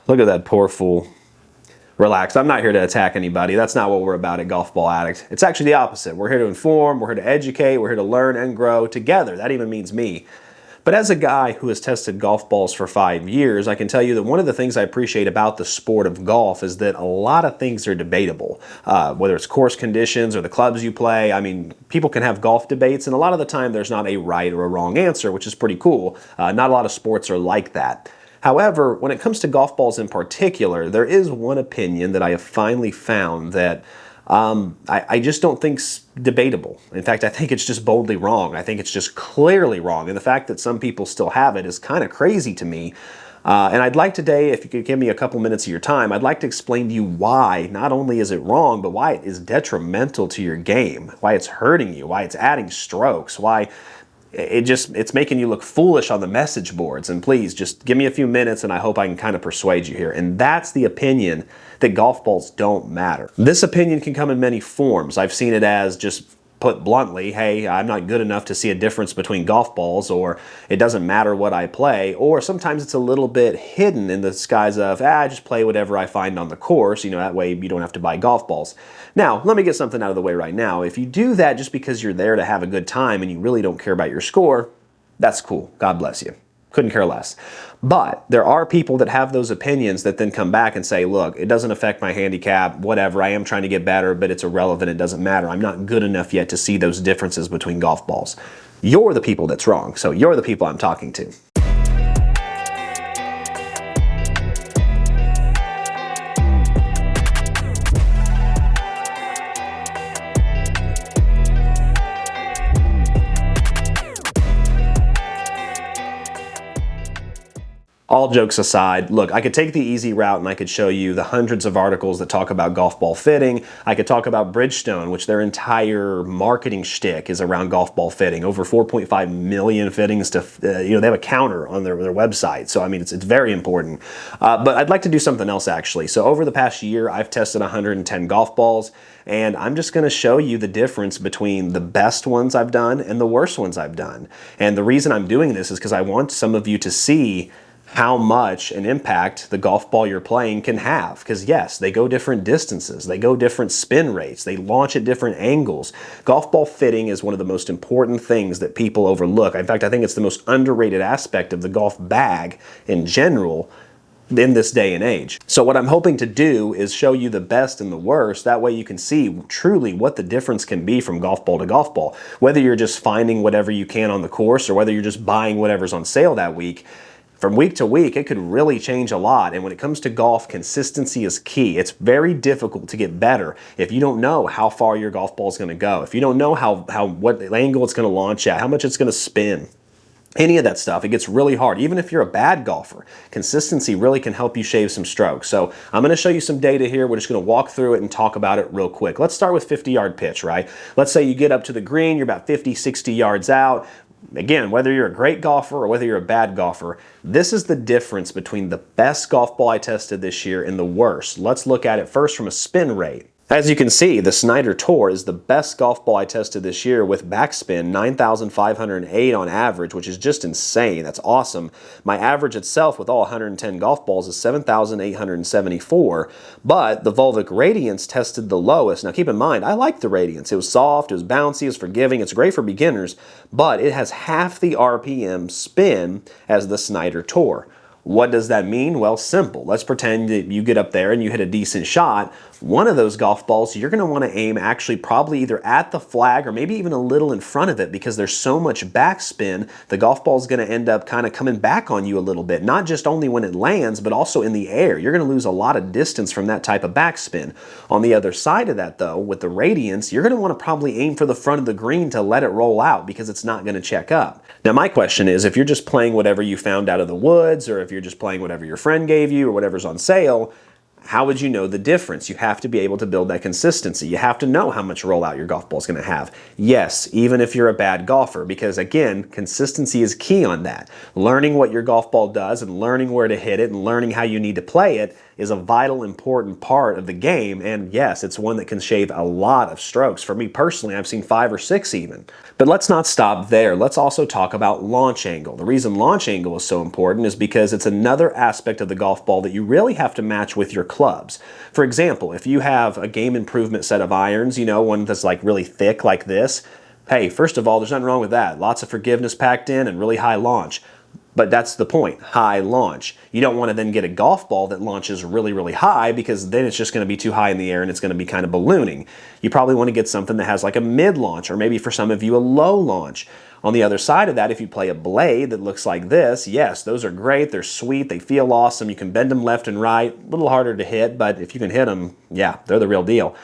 Look at that poor fool. Relax, I'm not here to attack anybody. That's not what we're about at Golf Ball Addict. It's actually the opposite. We're here to inform, we're here to educate, we're here to learn and grow together. That even means me. But as a guy who has tested golf balls for 5 years, I can tell you that one of the things I appreciate about the sport of golf is that a lot of things are debatable. Whether it's course conditions or the clubs you play, I mean, people can have golf debates, and a lot of the time there's not a right or a wrong answer, which is pretty cool. Not a lot of sports are like that. However, when it comes to golf balls in particular, there is one opinion that I have finally found that I just don't think's debatable. In fact, I think it's just boldly wrong. I think it's just clearly wrong. And the fact that some people still have it is kind of crazy to me. And I'd like today, if you could give me a couple minutes of your time, I'd like to explain to you why not only is it wrong, but why it is detrimental to your game, why it's hurting you, why it's adding strokes, why it's making you look foolish on the message boards. And please just give me a few minutes and I hope I can kind of persuade you here. And that's the opinion that golf balls don't matter. This opinion can come in many forms. I've seen it as, just put bluntly, hey, I'm not good enough to see a difference between golf balls, or it doesn't matter what I play, or sometimes it's a little bit hidden in the disguise of, just play whatever I find on the course, you know, that way you don't have to buy golf balls. Now, let me get something out of the way right now. If you do that just because you're there to have a good time and you really don't care about your score, that's cool. God bless you. Couldn't care less. But there are people that have those opinions that then come back and say, look, it doesn't affect my handicap, whatever, I am trying to get better, but it's irrelevant, it doesn't matter. I'm not good enough yet to see those differences between golf balls. You're the people that's wrong, so you're the people I'm talking to. All jokes aside, look, I could take the easy route and I could show you the hundreds of articles that talk about golf ball fitting. I could talk about Bridgestone, which their entire marketing shtick is around golf ball fitting. Over 4.5 million fittings to, they have a counter on their website. So, I mean, it's very important. But I'd like to do something else, actually. So over the past year, I've tested 110 golf balls, and I'm just going to show you the difference between the best ones I've done and the worst ones I've done. And the reason I'm doing this is because I want some of you to see how much an impact the golf ball you're playing can have. Because yes, they go different distances, they go different spin rates, they launch at different angles. Golf ball fitting is one of the most important things that people overlook. In fact, I think it's the most underrated aspect of the golf bag in general in this day and age. So what I'm hoping to do is show you the best and the worst. That way you can see truly what the difference can be from golf ball to golf ball. Whether you're just finding whatever you can on the course or whether you're just buying whatever's on sale that week, from week to week, it could really change a lot. And when it comes to golf, consistency is key. It's very difficult to get better if you don't know how far your golf ball is going to go, if you don't know what angle it's going to launch at, how much it's going to spin. Any of that stuff, it gets really hard. Even if you're a bad golfer, consistency really can help you shave some strokes. So I'm going to show you some data here. We're just going to walk through it and talk about it real quick. Let's start with 50-yard pitch, right? Let's say you get up to the green, you're about 50, 60 yards out. Again, whether you're a great golfer or whether you're a bad golfer, this is the difference between the best golf ball I tested this year and the worst. Let's look at it first from a spin rate. As you can see, the Snyder Tour is the best golf ball I tested this year with backspin, 9,508 on average, which is just insane. That's awesome. My average itself with all 110 golf balls is 7,874, but the Volvic Radiance tested the lowest. Now keep in mind, I like the Radiance. It was soft, it was bouncy, it was forgiving, it's great for beginners, but it has half the RPM spin as the Snyder Tour. What does that mean? Well, simple. Let's pretend that you get up there and you hit a decent shot. One of those golf balls, you're going to want to aim actually probably either at the flag or maybe even a little in front of it, because there's so much backspin, the golf ball is going to end up kind of coming back on you a little bit, not just only when it lands, but also in the air. You're going to lose a lot of distance from that type of backspin. On the other side of that, though, with the Radiance, you're going to want to probably aim for the front of the green to let it roll out, because it's not going to check up. Now, my question is, if you're just playing whatever you found out of the woods, or if you're just playing whatever your friend gave you or whatever's on sale, How would you know the difference? You have to be able to build that consistency. You have to know how much rollout your golf ball is going to have. Yes, even if you're a bad golfer, because again, consistency is key on that. Learning what your golf ball does and learning where to hit it and learning how you need to play it is a vital, important part of the game. And yes, it's one that can shave a lot of strokes. For me personally, I've seen 5 or 6 even. But let's not stop there. Let's also talk about launch angle. The reason launch angle is so important is because it's another aspect of the golf ball that you really have to match with your clubs. For example, if you have a game improvement set of irons, you know, one that's like really thick like this, hey, first of all, there's nothing wrong with that. Lots of forgiveness packed in and really high launch. But that's the point, high launch. You don't want to then get a golf ball that launches really, really high, because then it's just going to be too high in the air and it's going to be kind of ballooning. You probably want to get something that has like a mid launch, or maybe for some of you a low launch. On the other side of that, if you play a blade that looks like this, yes, those are great, they're sweet, they feel awesome, you can bend them left and right, a little harder to hit, but if you can hit them, yeah, they're the real deal.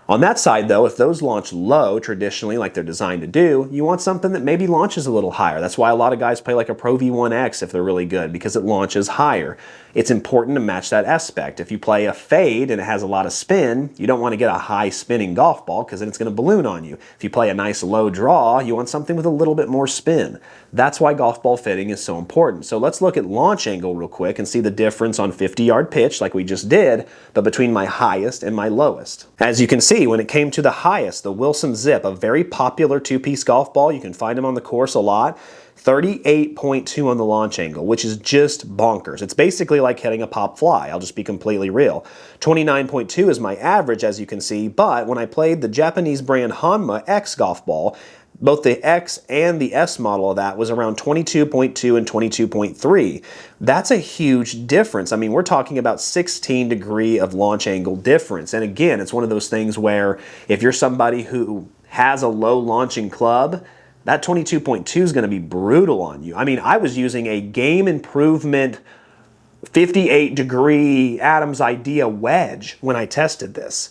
On that side though, if those launch low traditionally like they're designed to do, you want something that maybe launches a little higher. That's why a lot of guys play like a Pro V1X if they're really good, because it launches higher. It's important to match that aspect. If you play a fade and it has a lot of spin, you don't want to get a high spinning golf ball because then it's going to balloon on you. If you play a nice low draw, you want something with a little bit more spin. That's why golf ball fitting is so important. So let's look at launch angle real quick and see the difference on 50-yard pitch like we just did, but between my highest and my lowest. As you can see, when it came to the highest, the Wilson Zip, a very popular 2-piece golf ball, you can find them on the course a lot, 38.2 on the launch angle, which is just bonkers. It's basically like hitting a pop fly. I'll just be completely real. 29.2 is my average, as you can see, but when I played the Japanese brand Hanma X golf ball, both the X and the S model of that was around 22.2 and 22.3. That's a huge difference. I mean, we're talking about 16 degree of launch angle difference. And again, it's one of those things where if you're somebody who has a low launching club, that 22.2 is going to be brutal on you. I mean, I was using a game improvement 58 degree Adam's Idea wedge when I tested this,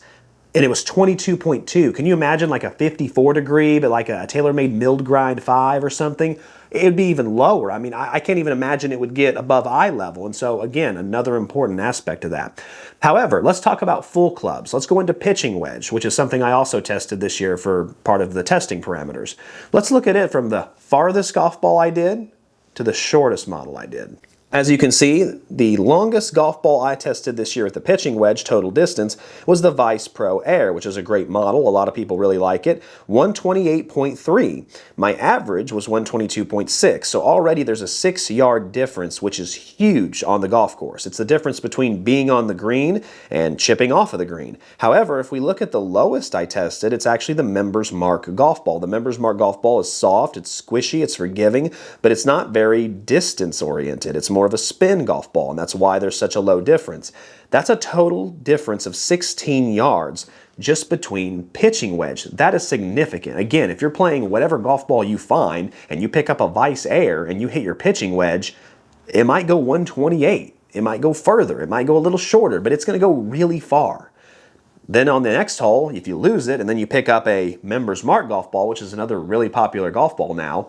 and it was 22.2. Can you imagine like a 54 degree, but like a TaylorMade milled grind 5 or something? It'd be even lower. I mean, I can't even imagine it would get above eye level. And so again, another important aspect of that. However, let's talk about full clubs. Let's go into pitching wedge, which is something I also tested this year for part of the testing parameters. Let's look at it from the farthest golf ball I did to the shortest model I did. As you can see, the longest golf ball I tested this year at the pitching wedge total distance was the Vice Pro Air, which is a great model. A lot of people really like it. 128.3. My average was 122.6. So already there's a 6-yard difference, which is huge on the golf course. It's the difference between being on the green and chipping off of the green. However, if we look at the lowest I tested, it's actually the Members Mark golf ball. The Members Mark golf ball is soft, it's squishy, it's forgiving, but it's not very distance oriented. It's more of a spin golf ball, and that's why there's such a low difference. That's a total difference of 16 yards just between pitching wedge. That is significant. Again, if you're playing whatever golf ball you find and you pick up a Vice Air and you hit your pitching wedge, it might go 128. It might go further. It might go a little shorter, but it's going to go really far. Then on the next hole, if you lose it and then you pick up a Members Mark golf ball, which is another really popular golf ball now,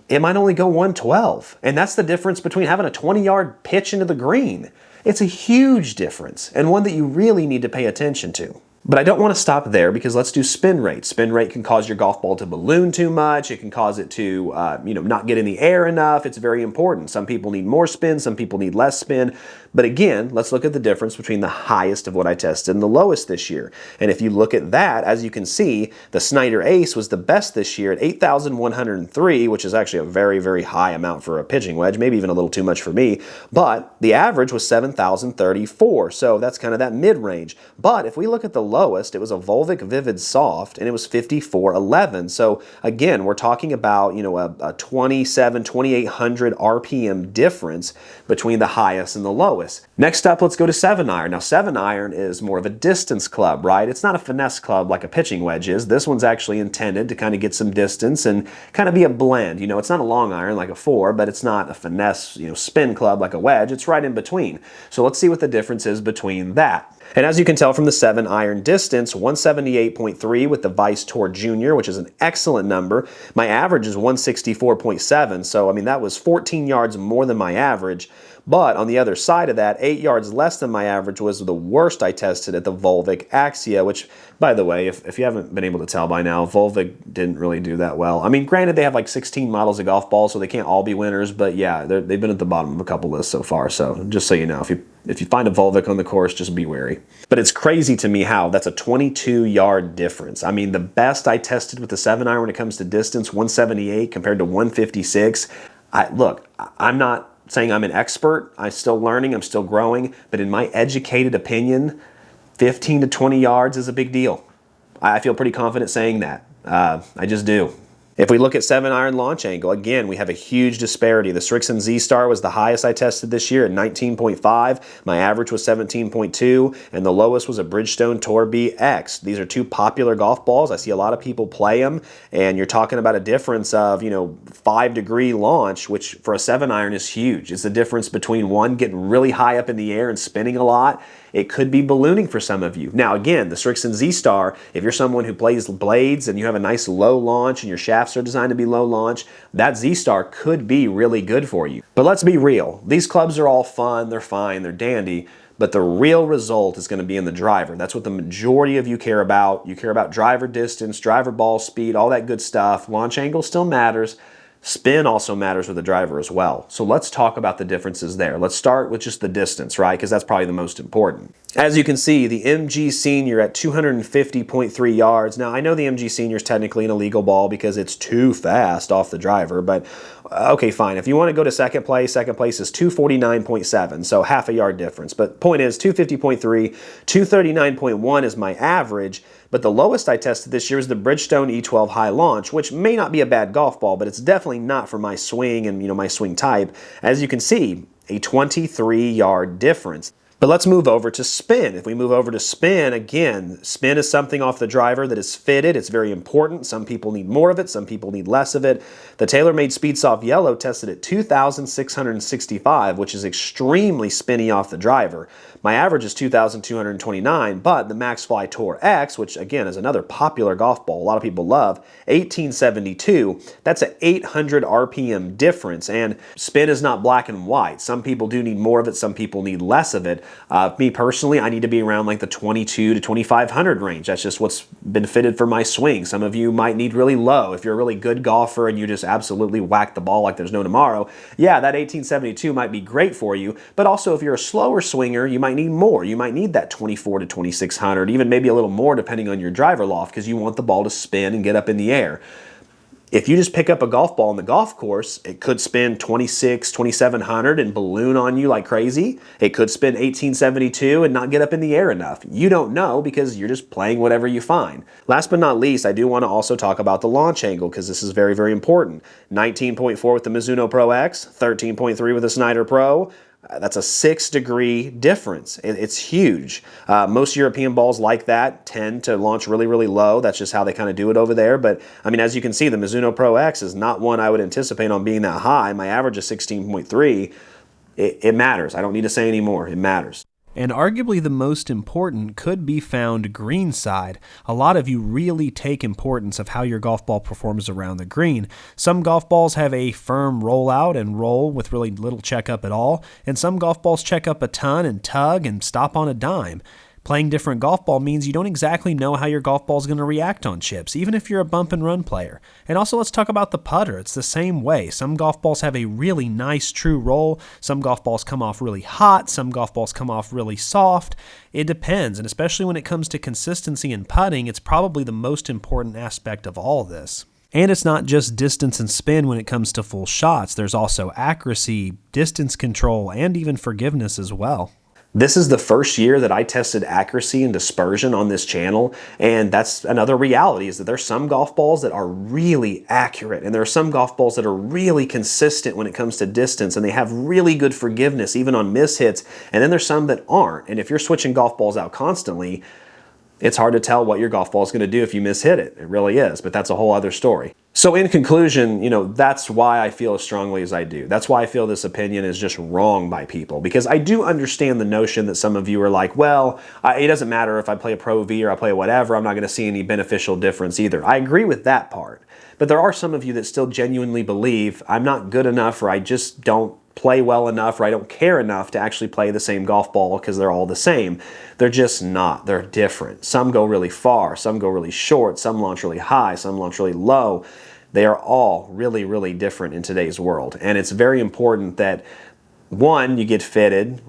it might only go 112. And that's the difference between having a 20-yard pitch into the green. It's a huge difference, and one that you really need to pay attention to. But I don't want to stop there, because let's do spin rate. Spin rate can cause your golf ball to balloon too much. It can cause it to not get in the air enough. It's very important. Some people need more spin, some people need less spin. But again, let's look at the difference between the highest of what I tested and the lowest this year. And if you look at that, as you can see, the Snyder Ace was the best this year at 8,103, which is actually a very, very high amount for a pitching wedge, maybe even a little too much for me. But the average was 7,034, so that's kind of that mid-range. But if we look at the lowest, it was a Volvic Vivid Soft, and it was 5411. So again, we're talking about, a 2,800 RPM difference between the highest and the lowest. Next up, let's go to 7-iron. Now, 7-iron is more of a distance club, right? It's not a finesse club like a pitching wedge is. This one's actually intended to kind of get some distance and kind of be a blend. It's not a long iron like a 4, but it's not a finesse, spin club like a wedge. It's right in between. So let's see what the difference is between that. And as you can tell from the 7-iron distance, 178.3 with the Vice Tour Junior, which is an excellent number. My average is 164.7, so I mean that was 14 yards more than my average. But on the other side of that, 8 yards less than my average was the worst I tested at the Volvic Axia, which, by the way, if you haven't been able to tell by now, Volvic didn't really do that well. I mean, granted, they have like 16 models of golf balls, so they can't all be winners, but yeah, they've been at the bottom of a couple lists so far. So just so you know, if you find a Volvic on the course, just be wary. But it's crazy to me how that's a 22-yard difference. I mean, the best I tested with the 7-iron when it comes to distance, 178 compared to 156. Look, I'm not saying I'm an expert. I'm still learning. I'm still growing. But in my educated opinion, 15 to 20 yards is a big deal. I feel pretty confident saying that. I just do. If we look at 7-iron launch angle, again, we have a huge disparity. The Strixon Z-Star was the highest I tested this year at 19.5. My average was 17.2, and the lowest was a Bridgestone Tour B X. These are two popular golf balls. I see a lot of people play them, and you're talking about a difference of, 5-degree launch, which for a 7-iron is huge. It's the difference between one getting really high up in the air and spinning a lot. It could be ballooning for some of you. Now, again, the Strixon Z-Star, if you're someone who plays blades and you have a nice low launch and your shafts are designed to be low launch, that Z-Star could be really good for you. But let's be real. These clubs are all fun, they're fine, they're dandy, but the real result is going to be in the driver. That's what the majority of you care about. You care about driver distance, driver ball speed, all that good stuff. Launch angle still matters. Spin also matters with the driver as well. So let's talk about the differences there. Let's start with just the distance, right? Because that's probably the most important. As you can see, the MG Senior at 250.3 yards. Now, I know the MG Senior is technically an illegal ball because it's too fast off the driver, but okay, fine. If you want to go to second place is 249.7, so half a yard difference. But point is, 250.3, 239.1 is my average. But the lowest I tested this year is the Bridgestone E12 High Launch, which may not be a bad golf ball, but it's definitely not for my swing and my swing type. As you can see, a 23-yard difference. But let's move over to spin. If we move over to spin, again, spin is something off the driver that is fitted. It's very important. Some people need more of it. Some people need less of it. The TaylorMade Speedsoft Yellow tested at 2,665, which is extremely spinny off the driver. My average is 2,229, but the MaxFly Tour X, which again is another popular golf ball a lot of people love, 1872, that's an 800 RPM difference, and spin is not black and white. Some people do need more of it, some people need less of it. Me personally, I need to be around like the 22 to 2,500 range. That's just what's been fitted for my swing. Some of you might need really low. If you're a really good golfer and you just absolutely whack the ball like there's no tomorrow, yeah, that 1872 might be great for you, but also if you're a slower swinger, you might need more. You might need that 24 to 2,600, even maybe a little more depending on your driver loft, because you want the ball to spin and get up in the air. If you just pick up a golf ball on the golf course, it could spin 26, 2,700 and balloon on you like crazy. It could spin 1872 and not get up in the air enough. You don't know because you're just playing whatever you find. Last but not least, I do want to also talk about the launch angle because this is very, very important. 19.4 with the Mizuno Pro X, 13.3 with the Snyder Pro. That's a 6-degree difference. It's huge. Most European balls like that tend to launch really, really low. That's just how they kind of do it over there. But, I mean, as you can see, the Mizuno Pro X is not one I would anticipate on being that high. My average is 16.3. It matters. I don't need to say any more. It matters. And arguably the most important could be found greenside. A lot of you really take importance of how your golf ball performs around the green. Some golf balls have a firm rollout and roll with really little checkup at all, and some golf balls check up a ton and tug and stop on a dime. Playing different golf ball means you don't exactly know how your golf ball is going to react on chips, even if you're a bump and run player. And also let's talk about the putter. It's the same way. Some golf balls have a really nice true roll. Some golf balls come off really hot. Some golf balls come off really soft. It depends, and especially when it comes to consistency in putting, it's probably the most important aspect of all this. And it's not just distance and spin when it comes to full shots. There's also accuracy, distance control, and even forgiveness as well. This is the first year that I tested accuracy and dispersion on this channel, and that's another reality, is that there's some golf balls that are really accurate, and there are some golf balls that are really consistent when it comes to distance, and they have really good forgiveness even on mishits, and then there's some that aren't. And if you're switching golf balls out constantly, it's hard to tell what your golf ball is going to do if you mishit it. It really is, but that's a whole other story. So in conclusion, that's why I feel as strongly as I do. That's why I feel this opinion is just wrong by people, because I do understand the notion that some of you are like, well, it doesn't matter if I play a Pro V or I play whatever, I'm not going to see any beneficial difference either. I agree with that part. But there are some of you that still genuinely believe I'm not good enough, or I just don't play well enough, or I don't care enough to actually play the same golf ball because they're all the same. They're just not. They're different. Some go really far, some go really short, some launch really high, some launch really low. They are all really, really different in today's world. And it's very important that, one, you get fitted,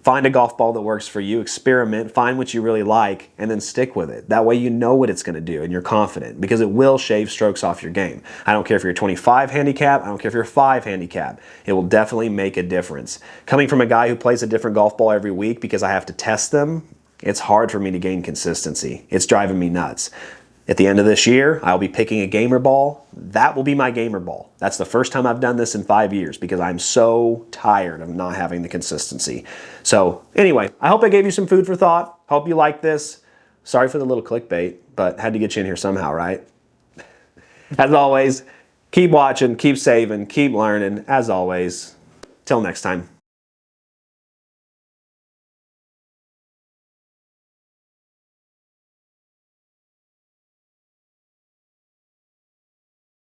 find a golf ball that works for you, experiment, find what you really like, and then stick with it. That way you know what it's going to do and you're confident, because it will shave strokes off your game. I don't care if you're 25 handicap, I don't care if you're 5 handicap. It will definitely make a difference. Coming from a guy who plays a different golf ball every week because I have to test them, it's hard for me to gain consistency. It's driving me nuts. At the end of this year, I'll be picking a gamer ball. That will be my gamer ball. That's the first time I've done this in 5 years because I'm so tired of not having the consistency. So anyway, I hope I gave you some food for thought. Hope you like this. Sorry for the little clickbait, but had to get you in here somehow, right? As always, keep watching, keep saving, keep learning. As always, till next time.